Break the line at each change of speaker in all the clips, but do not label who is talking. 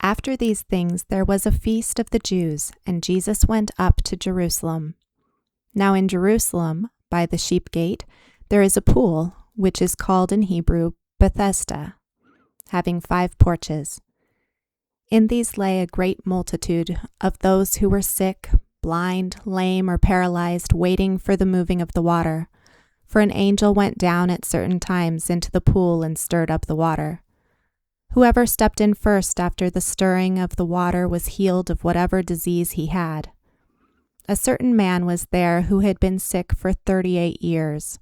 After these things there was a feast of the Jews, and Jesus went up to Jerusalem. Now in Jerusalem, by the sheep gate, there is a pool, which is called in Hebrew Bethesda, having 5 porches. In these lay a great multitude of those who were sick, blind, lame, or paralyzed, waiting for the moving of the water. For an angel went down at certain times into the pool and stirred up the water. Whoever stepped in first after the stirring of the water was healed of whatever disease he had. A certain man was there who had been sick for 38 years.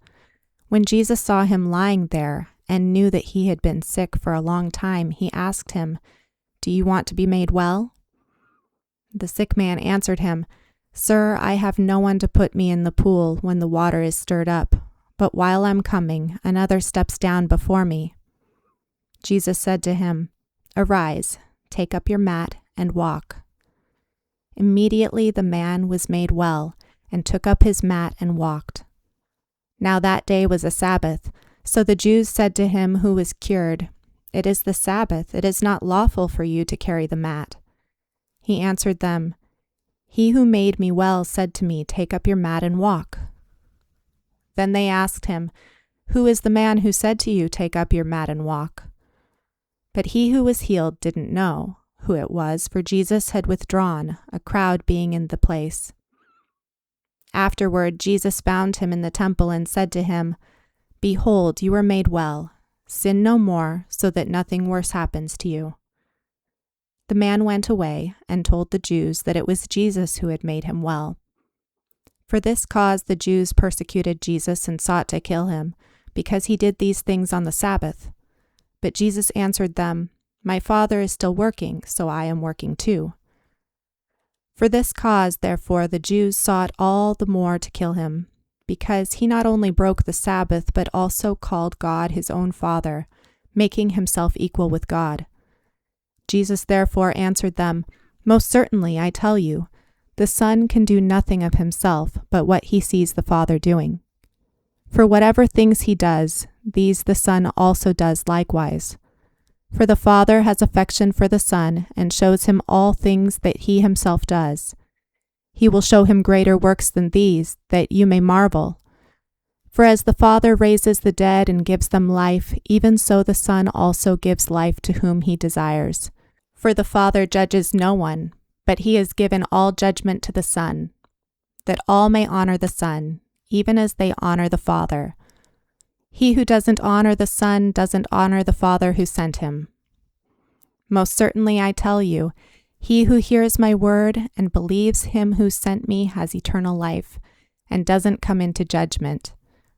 When Jesus saw him lying there and knew that he had been sick for a long time, he asked him, "Do you want to be made well?" The sick man answered him, "Sir, I have no one to put me in the pool when the water is stirred up, but while I'm coming, another steps down before me." Jesus said to him, "Arise, take up your mat and walk." Immediately the man was made well and took up his mat and walked. Now that day was a Sabbath, so the Jews said to him who was cured, "It is the Sabbath, it is not lawful for you to carry the mat." He answered them, "He who made me well said to me, 'Take up your mat and walk.'" Then they asked him, "Who is the man who said to you, 'Take up your mat and walk'?" But he who was healed didn't know who it was, for Jesus had withdrawn, a crowd being in the place. Afterward, Jesus found him in the temple and said to him, "Behold, you are made well. Sin no more, so that nothing worse happens to you." The man went away and told the Jews that it was Jesus who had made him well. For this cause the Jews persecuted Jesus and sought to kill him, because he did these things on the Sabbath. But Jesus answered them, "My Father is still working, so I am working too." For this cause, therefore, the Jews sought all the more to kill him, because he not only broke the Sabbath, but also called God his own Father, making himself equal with God. Jesus therefore answered them, "Most certainly, I tell you, the Son can do nothing of himself but what he sees the Father doing. For whatever things he does, these the Son also does likewise. For the Father has affection for the Son, and shows him all things that he himself does. He will show him greater works than these, that you may marvel. For as the Father raises the dead and gives them life, even so the Son also gives life to whom he desires. For the Father judges no one, but he has given all judgment to the Son, that all may honor the Son, even as they honor the Father. He who doesn't honor the Son doesn't honor the Father who sent him. Most certainly I tell you, he who hears my word and believes him who sent me has eternal life, and doesn't come into judgment,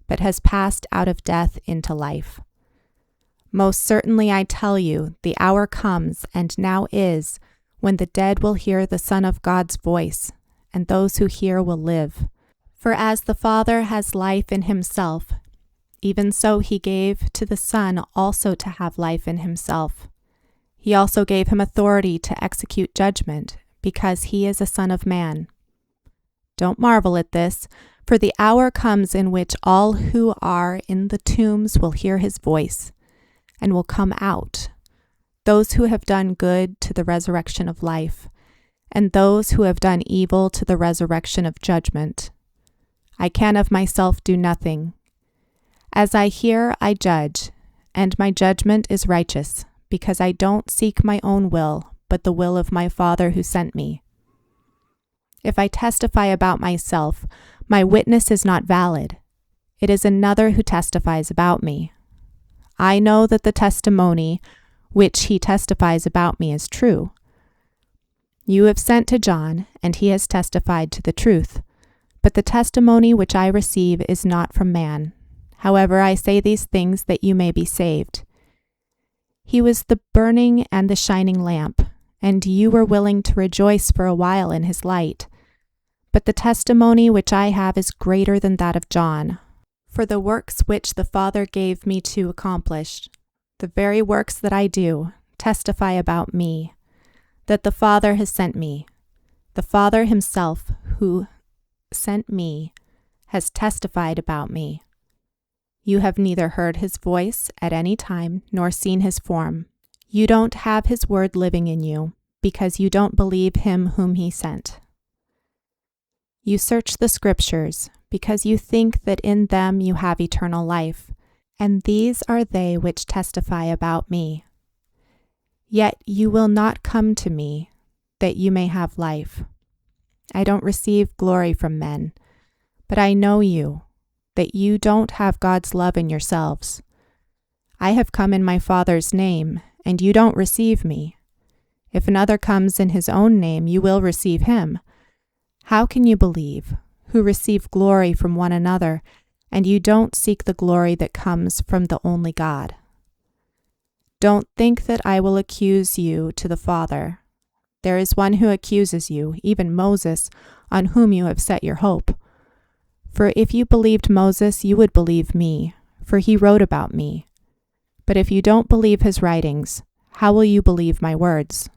but has passed out of death into life. Most certainly I tell you, the hour comes, and now is, when the dead will hear the Son of God's voice, and those who hear will live. For as the Father has life in himself, even so he gave to the Son also to have life in himself. He also gave him authority to execute judgment, because he is a Son of Man. Don't marvel at this, for the hour comes in which all who are in the tombs will hear his voice, and will come out, those who have done good to the resurrection of life, and those who have done evil to the resurrection of judgment. I can of myself do nothing. As I hear, I judge, and my judgment is righteous, because I don't seek my own will, but the will of my Father who sent me. If I testify about myself, my witness is not valid. It is another who testifies about me. I know that the testimony which he testifies about me is true. You have sent to John, and he has testified to the truth. But the testimony which I receive is not from man. However, I say these things that you may be saved. He was the burning and the shining lamp, and you were willing to rejoice for a while in his light. But the testimony which I have is greater than that of John. For the works which the Father gave me to accomplish, the very works that I do, testify about me, that the Father has sent me. The Father himself, who sent me, has testified about me. You have neither heard his voice at any time nor seen his form. You don't have his word living in you because you don't believe him whom he sent. You search the scriptures because you think that in them you have eternal life, and these are they which testify about me. Yet you will not come to me that you may have life. I don't receive glory from men, but I know you, that you don't have God's love in yourselves. I have come in my Father's name, and you don't receive me. If another comes in his own name, you will receive him. How can you believe, who receive glory from one another, and you don't seek the glory that comes from the only God? Don't think that I will accuse you to the Father. There is one who accuses you, even Moses, on whom you have set your hope. For if you believed Moses, you would believe me, for he wrote about me. But if you don't believe his writings, how will you believe my words?